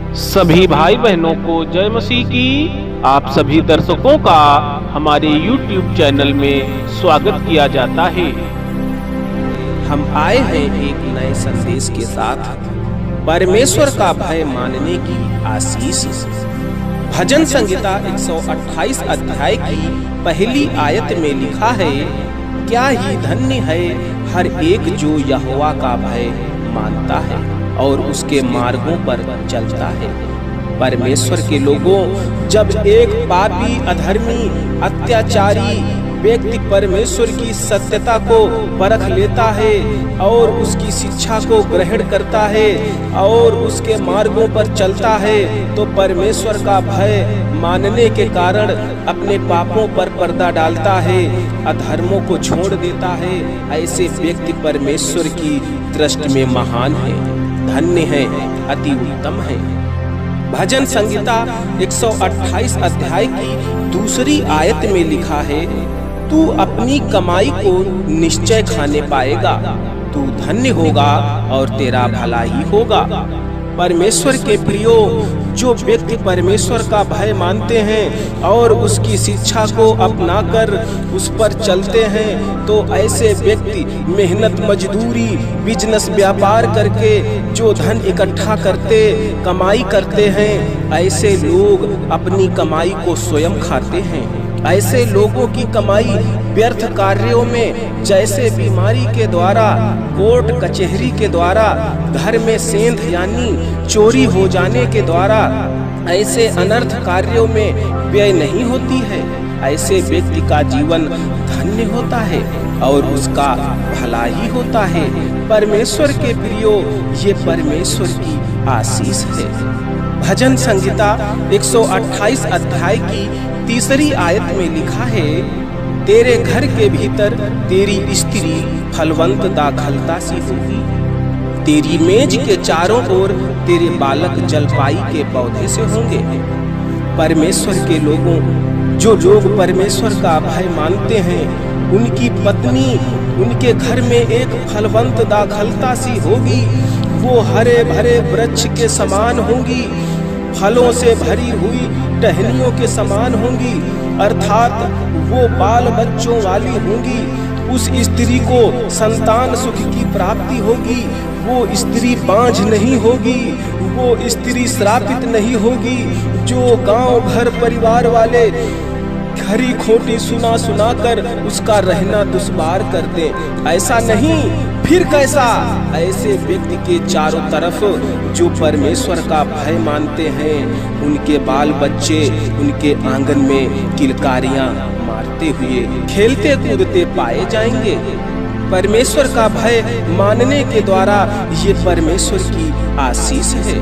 सभी भाई बहनों को जय मसीह की। आप सभी दर्शकों का हमारे YouTube चैनल में स्वागत किया जाता है। हम आए हैं एक नए संदेश के साथ परमेश्वर का भय मानने की आशीष। भजन संहिता 128 अध्याय की पहली आयत में लिखा है, क्या ही धन्य है हर एक जो यहोवा का भय मानता है और उसके मार्गों पर चलता है। परमेश्वर के लोगों, जब एक पापी, अधर्मी, अत्याचारी व्यक्ति परमेश्वर की सत्यता को परख लेता है और उसकी शिक्षा को ग्रहण करता है और उसके मार्गों पर चलता है, तो परमेश्वर का भय मानने के कारण अपने पापों पर पर्दा डालता है, अधर्मों को छोड़ देता है। ऐसे व्यक्ति परमेश्वर की दृष्टि में महान है, धन्य है, अति उत्तम है। भजन संहिता 128 अध्याय की दूसरी आयत में लिखा है, तू अपनी कमाई को निश्चय खाने पाएगा, तू धन्य होगा और तेरा भला ही होगा। परमेश्वर के प्रियो, जो व्यक्ति परमेश्वर का भय मानते हैं और उसकी शिक्षा को अपनाकर उस पर चलते हैं, तो ऐसे व्यक्ति मेहनत मजदूरी, बिजनेस, व्यापार करके जो धन इकट्ठा करते, कमाई करते हैं, ऐसे लोग अपनी कमाई को स्वयं खाते हैं। ऐसे लोगों की कमाई व्यर्थ कार्यों में, जैसे बीमारी के द्वारा, कोर्ट कचहरी के द्वारा, घर में सेंध यानी चोरी हो जाने के द्वारा, ऐसे अनर्थ कार्यों में व्यय नहीं होती है। ऐसे व्यक्ति का जीवन धन्य होता है और उसका भला ही होता है। परमेश्वर के प्रियो, ये परमेश्वर की आशीष है। भजन संहिता 128 अध्याय की तीसरी आयत में लिखा है, तेरे घर के भीतर तेरी स्त्री फलवंत दाखलता सी होगी, तेरी मेज के चारों ओर तेरे बालक जलपाई के पौधे से होंगे। परमेश्वर के लोगों, जो लोग परमेश्वर का भय मानते हैं, उनकी पत्नी उनके घर में एक फलवंत दाखलता सी होगी। वो हरे भरे वृक्ष के समान होंगी, फलों से भरी हुई टहनियों के समान होंगी, अर्थात वो बाल बच्चों वाली होंगी। उस स्त्री को संतान सुख की प्राप्ति होगी। वो स्त्री बांझ नहीं होगी, वो स्त्री श्रापित नहीं होगी, जो गांव घर परिवार वाले खरी खोटी सुना सुना कर उसका रहना दुश्वार कर दे। ऐसा नहीं, फिर कैसा? ऐसे व्यक्ति के चारों तरफ जो परमेश्वर का भय मानते हैं, उनके बाल बच्चे उनके आंगन में किलकारियां मारते हुए खेलते कूदते पाए जाएंगे। परमेश्वर का भय मानने के द्वारा ये परमेश्वर की आशीष है।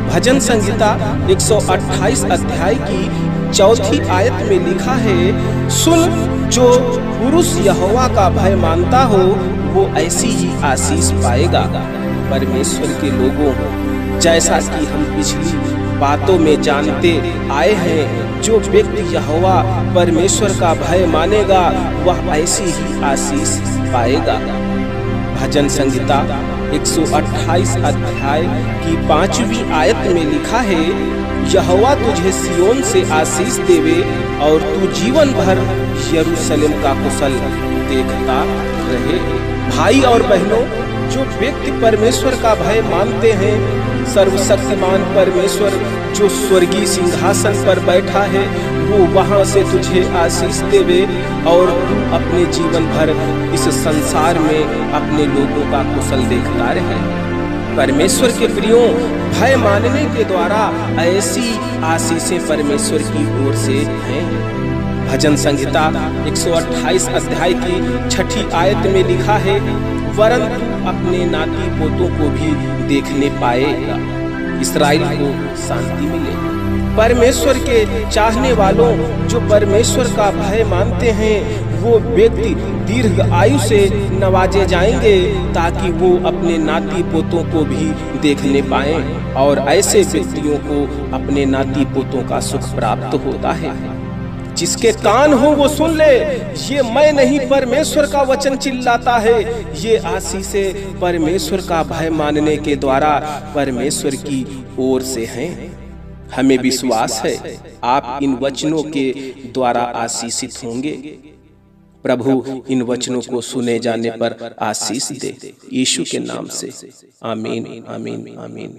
भजन संहिता 128 अध्याय की चौथी आयत में लिखा है, सुन, जो पुरुष यहोवा का भय मानता हो वो ऐसी ही आशीष पाएगा। परमेश्वर के लोगों, जैसा कि हम पिछली बातों में जानते आए हैं, जो व्यक्ति यहोवा परमेश्वर का भय मानेगा वह ऐसी ही आशीष पाएगा। भजन संहिता 128 अध्याय की 5वीं आयत में लिखा है, यहोवा तुझे सियोन से आशीष देवे और तू जीवन भर यरूशलेम का कुशल देखता रहे। भाई और बहनों, जो व्यक्ति परमेश्वर का भय मानते हैं, सर्वशक्तिमान परमेश्वर जो स्वर्गीय सिंहासन पर बैठा है, वो वहां से तुझे आशीष देवे और तू अपने जीवन भर इस संसार में अपने लोगों का कुशल देखता रहे। परमेश्वर के प्रियो, भय मानने के द्वारा ऐसी आशीषें परमेश्वर की ओर से हैं। भजन संहिता 128 अध्याय की 6ठी आयत में लिखा है, वरन तू अपने नाती पोतों को भी देखने पाएगा, इस्राएल को शांति मिले। परमेश्वर के चाहने वालों, जो परमेश्वर का भय मानते हैं, वो व्यक्ति दीर्घ आयु से नवाजे जाएंगे ताकि वो अपने नाती पोतों को भी देखने पाएं, और ऐसे व्यक्तियों को अपने नाती पोतों का सुख प्राप्त होता है। जिसके कान हो वो सुन ले, ये मैं नहीं परमेश्वर का वचन चिल्लाता है। ये आशीषें परमेश्वर का भय मानने के द्वारा परमेश्वर की ओर से हैं। हमें विश्वास है आप इन वचनों के द्वारा आशीषित होंगे। प्रभु इन वचनों को सुने जाने पर आशीष दे, यीशु के नाम से आमीन आमीन आमीन।